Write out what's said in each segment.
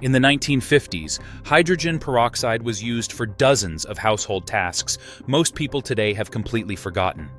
In the 1950s, hydrogen peroxide was used for dozens of household tasks most people today have completely forgotten.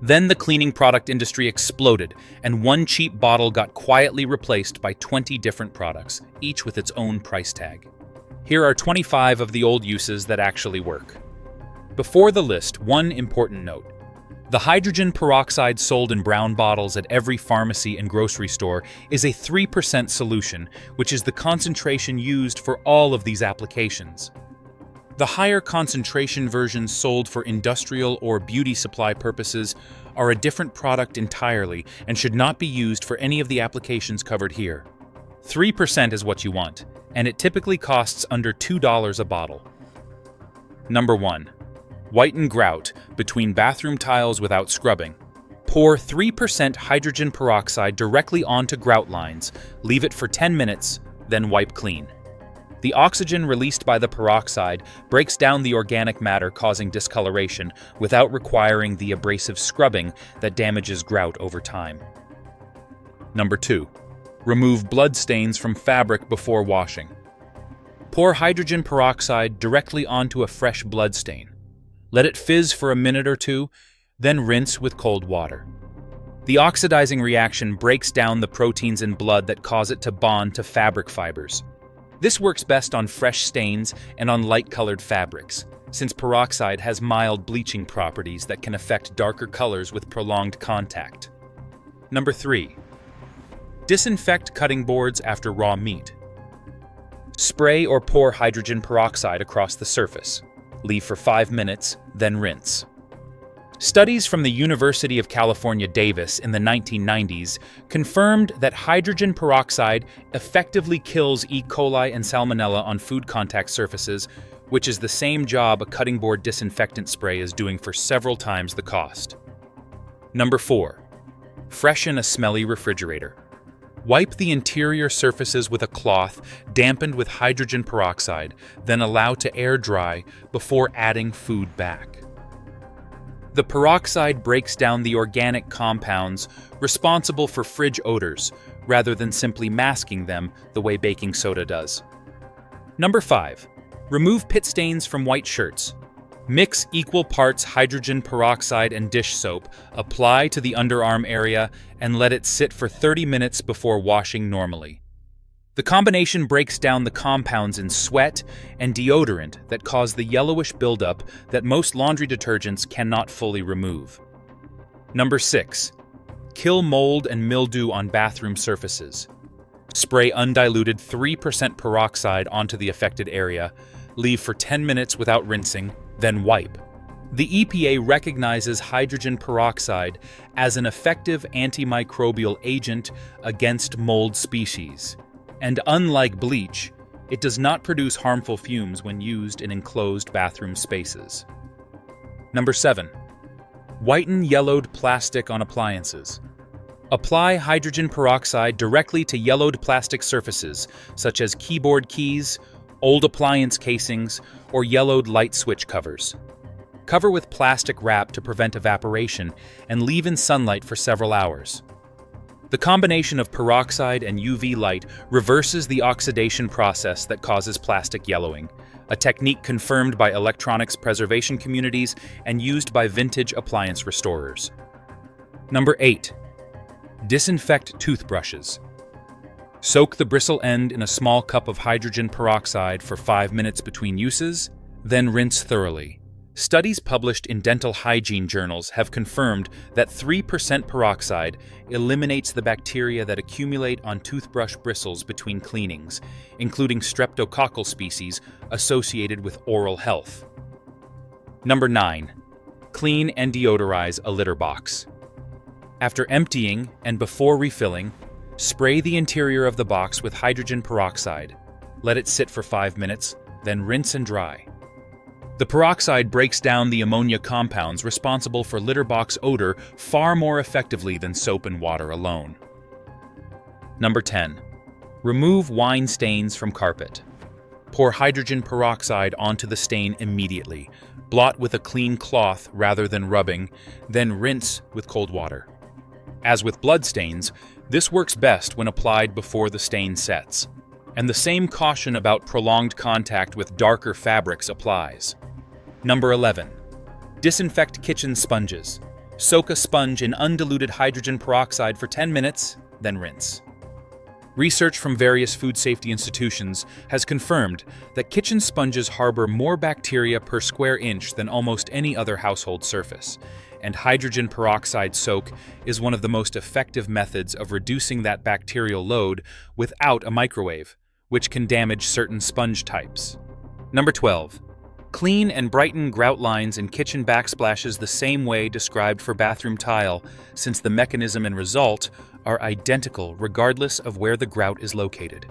Then the cleaning product industry exploded, and one cheap bottle got quietly replaced by 20 different products, each with its own price tag. Here are 25 of the old uses that actually work. Before the list, one important note. The hydrogen peroxide sold in brown bottles at every pharmacy and grocery store is a 3% solution, which is the concentration used for all of these applications. The higher concentration versions sold for industrial or beauty supply purposes are a different product entirely and should not be used for any of the applications covered here. 3% is what you want, and it typically costs under $2 a bottle. Number 1. Whiten grout between bathroom tiles without scrubbing. Pour 3% hydrogen peroxide directly onto grout lines, leave it for 10 minutes, then wipe clean. The oxygen released by the peroxide breaks down the organic matter, causing discoloration without requiring the abrasive scrubbing that damages grout over time. Number 2. Remove blood stains from fabric before washing. Pour hydrogen peroxide directly onto a fresh blood stain. Let it fizz for a minute or two, then rinse with cold water. The oxidizing reaction breaks down the proteins in blood that cause it to bond to fabric fibers. This works best on fresh stains and on light-colored fabrics, since peroxide has mild bleaching properties that can affect darker colors with prolonged contact. Number 3. Disinfect cutting boards after raw meat. Spray or pour hydrogen peroxide across the surface. Leave for 5 minutes, then rinse. Studies from the University of California, Davis in the 1990s confirmed that hydrogen peroxide effectively kills E. coli and salmonella on food contact surfaces, which is the same job a cutting board disinfectant spray is doing for several times the cost. Number 4. Freshen a smelly refrigerator. Wipe the interior surfaces with a cloth dampened with hydrogen peroxide, then allow to air dry before adding food back. The peroxide breaks down the organic compounds responsible for fridge odors, rather than simply masking them the way baking soda does. Number 5. Remove pit stains from white shirts. Mix equal parts hydrogen peroxide and dish soap, apply to the underarm area, and let it sit for 30 minutes before washing normally. The combination breaks down the compounds in sweat and deodorant that cause the yellowish buildup that most laundry detergents cannot fully remove. Number 6. Kill mold and mildew on bathroom surfaces. Spray undiluted 3% peroxide onto the affected area, leave for 10 minutes without rinsing, then wipe. The EPA recognizes hydrogen peroxide as an effective antimicrobial agent against mold species. And unlike bleach, it does not produce harmful fumes when used in enclosed bathroom spaces. Number 7. Whiten yellowed plastic on appliances. Apply hydrogen peroxide directly to yellowed plastic surfaces, such as keyboard keys, old appliance casings, or yellowed light switch covers. Cover with plastic wrap to prevent evaporation and leave in sunlight for several hours. The combination of peroxide and UV light reverses the oxidation process that causes plastic yellowing, a technique confirmed by electronics preservation communities and used by vintage appliance restorers. Number 8. Disinfect toothbrushes. Soak the bristle end in a small cup of hydrogen peroxide for 5 minutes between uses, then rinse thoroughly. Studies published in dental hygiene journals have confirmed that 3% peroxide eliminates the bacteria that accumulate on toothbrush bristles between cleanings, including streptococcal species associated with oral health. Number 9. Clean and deodorize a litter box. After emptying and before refilling, spray the interior of the box with hydrogen peroxide. Let it sit for 5 minutes, then rinse and dry. The peroxide breaks down the ammonia compounds responsible for litter box odor far more effectively than soap and water alone. Number 10. Remove wine stains from carpet. Pour hydrogen peroxide onto the stain immediately. Blot with a clean cloth rather than rubbing, then rinse with cold water. As with blood stains, this works best when applied before the stain sets. and the same caution about prolonged contact with darker fabrics applies. Number 11. Disinfect kitchen sponges. Soak a sponge in undiluted hydrogen peroxide for 10 minutes, then rinse. Research from various food safety institutions has confirmed that kitchen sponges harbor more bacteria per square inch than almost any other household surface, and hydrogen peroxide soak is one of the most effective methods of reducing that bacterial load without a microwave, which can damage certain sponge types. Number 12. Clean and brighten grout lines in kitchen backsplashes the same way described for bathroom tile, since the mechanism and result are identical regardless of where the grout is located.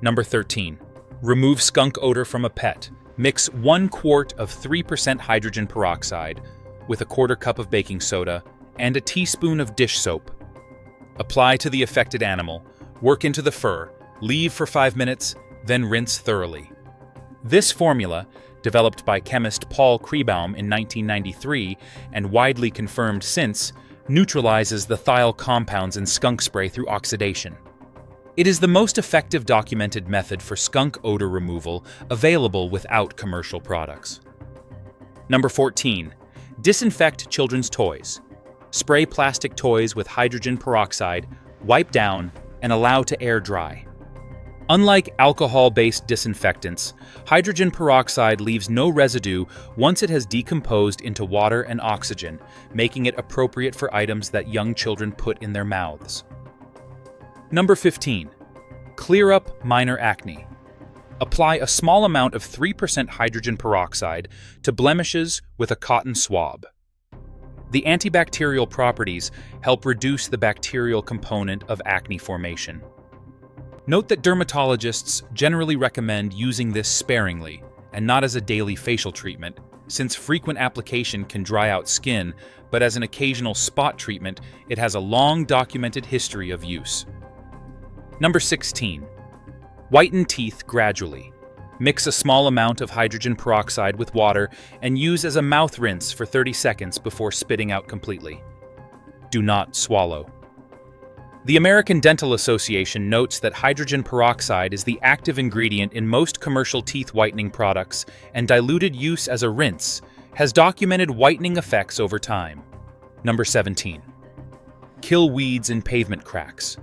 Number 13. Remove skunk odor from a pet. Mix 1 quart of 3% hydrogen peroxide with a quarter cup of baking soda and a teaspoon of dish soap. Apply to the affected animal, work into the fur, leave for 5 minutes, then rinse thoroughly. This formula, developed by chemist Paul Krebaum in 1993 and widely confirmed since, neutralizes the thiol compounds in skunk spray through oxidation. It is the most effective documented method for skunk odor removal available without commercial products. Number 14. Disinfect children's toys. Spray plastic toys with hydrogen peroxide, wipe down, and allow to air dry. Unlike alcohol-based disinfectants, hydrogen peroxide leaves no residue once it has decomposed into water and oxygen, making it appropriate for items that young children put in their mouths. Number 15. Clear up minor acne. Apply a small amount of 3% hydrogen peroxide to blemishes with a cotton swab. The antibacterial properties help reduce the bacterial component of acne formation. Note that dermatologists generally recommend using this sparingly and not as a daily facial treatment, since frequent application can dry out skin, but as an occasional spot treatment, it has a long documented history of use. Number 16. Whiten teeth gradually. Mix a small amount of hydrogen peroxide with water and use as a mouth rinse for 30 seconds before spitting out completely. Do not swallow. The American Dental Association notes that hydrogen peroxide is the active ingredient in most commercial teeth whitening products, and diluted use as a rinse has documented whitening effects over time. Number 17. Kill weeds in pavement cracks.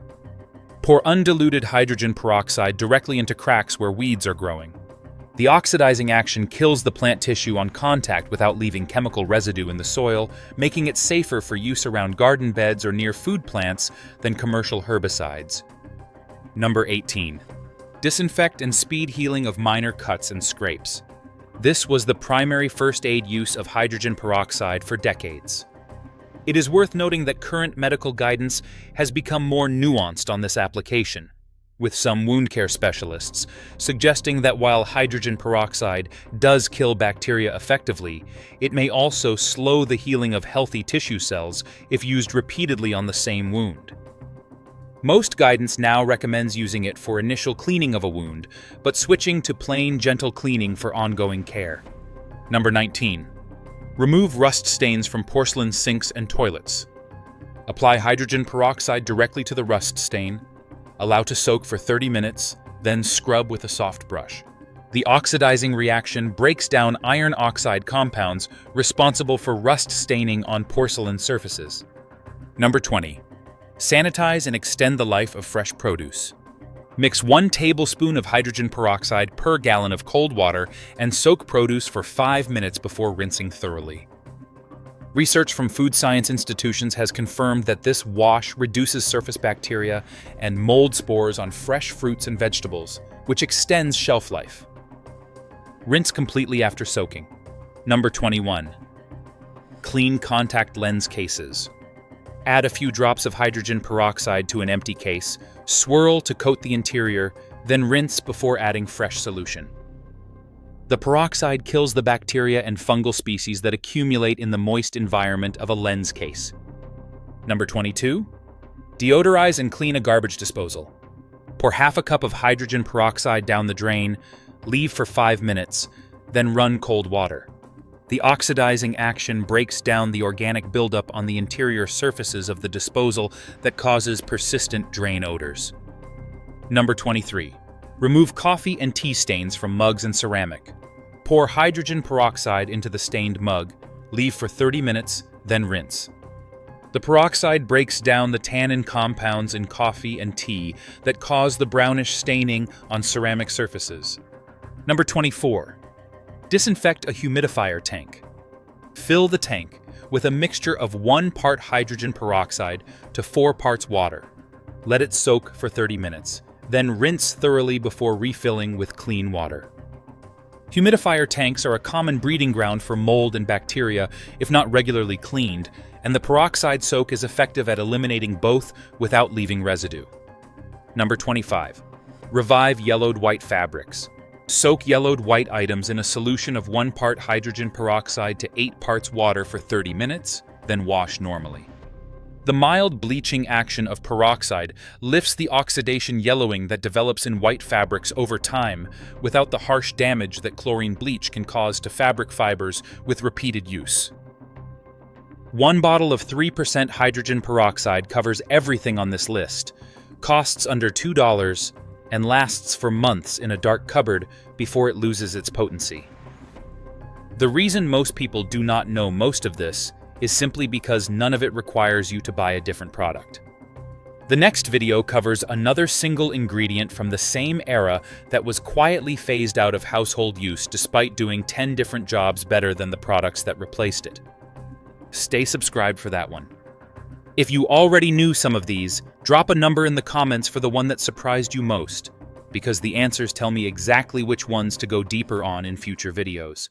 Pour undiluted hydrogen peroxide directly into cracks where weeds are growing. The oxidizing action kills the plant tissue on contact without leaving chemical residue in the soil, making it safer for use around garden beds or near food plants than commercial herbicides. Number 18. Disinfect and speed healing of minor cuts and scrapes. This was the primary first aid use of hydrogen peroxide for decades. It is worth noting that current medical guidance has become more nuanced on this application, with some wound care specialists suggesting that while hydrogen peroxide does kill bacteria effectively, it may also slow the healing of healthy tissue cells if used repeatedly on the same wound. Most guidance now recommends using it for initial cleaning of a wound, but switching to plain, gentle cleaning for ongoing care. Number 19. Remove rust stains from porcelain sinks and toilets. Apply hydrogen peroxide directly to the rust stain, allow to soak for 30 minutes, then scrub with a soft brush. The oxidizing reaction breaks down iron oxide compounds responsible for rust staining on porcelain surfaces. Number 20. Sanitize and extend the life of fresh produce. Mix 1 tablespoon of hydrogen peroxide per gallon of cold water and soak produce for 5 minutes before rinsing thoroughly. Research from food science institutions has confirmed that this wash reduces surface bacteria and mold spores on fresh fruits and vegetables, which extends shelf life. Rinse completely after soaking. Number 21. Clean contact lens cases. Add a few drops of hydrogen peroxide to an empty case, swirl to coat the interior, then rinse before adding fresh solution. The peroxide kills the bacteria and fungal species that accumulate in the moist environment of a lens case. Number 22. Deodorize and clean a garbage disposal. Pour half a cup of hydrogen peroxide down the drain, leave for 5 minutes, then run cold water. The oxidizing action breaks down the organic buildup on the interior surfaces of the disposal that causes persistent drain odors. Number 23. Remove coffee and tea stains from mugs and ceramic. Pour hydrogen peroxide into the stained mug, leave for 30 minutes, then rinse. The peroxide breaks down the tannin compounds in coffee and tea that cause the brownish staining on ceramic surfaces. Number 24. Disinfect a humidifier tank. Fill the tank with a mixture of 1 part hydrogen peroxide to 4 parts water. Let it soak for 30 minutes, then rinse thoroughly before refilling with clean water. Humidifier tanks are a common breeding ground for mold and bacteria if not regularly cleaned, and the peroxide soak is effective at eliminating both without leaving residue. Number 25. Revive yellowed white fabrics. Soak yellowed white items in a solution of 1 part hydrogen peroxide to 8 parts water for 30 minutes, then wash normally. The mild bleaching action of peroxide lifts the oxidation yellowing that develops in white fabrics over time without the harsh damage that chlorine bleach can cause to fabric fibers with repeated use. 1 bottle of 3% hydrogen peroxide covers everything on this list, costs under $2, and lasts for months in a dark cupboard before it loses its potency. The reason most people do not know most of this is simply because none of it requires you to buy a different product. The next video covers another single ingredient from the same era that was quietly phased out of household use despite doing 10 different jobs better than the products that replaced it. Stay subscribed for that one. If you already knew some of these, drop a number in the comments for the one that surprised you most, because the answers tell me exactly which ones to go deeper on in future videos.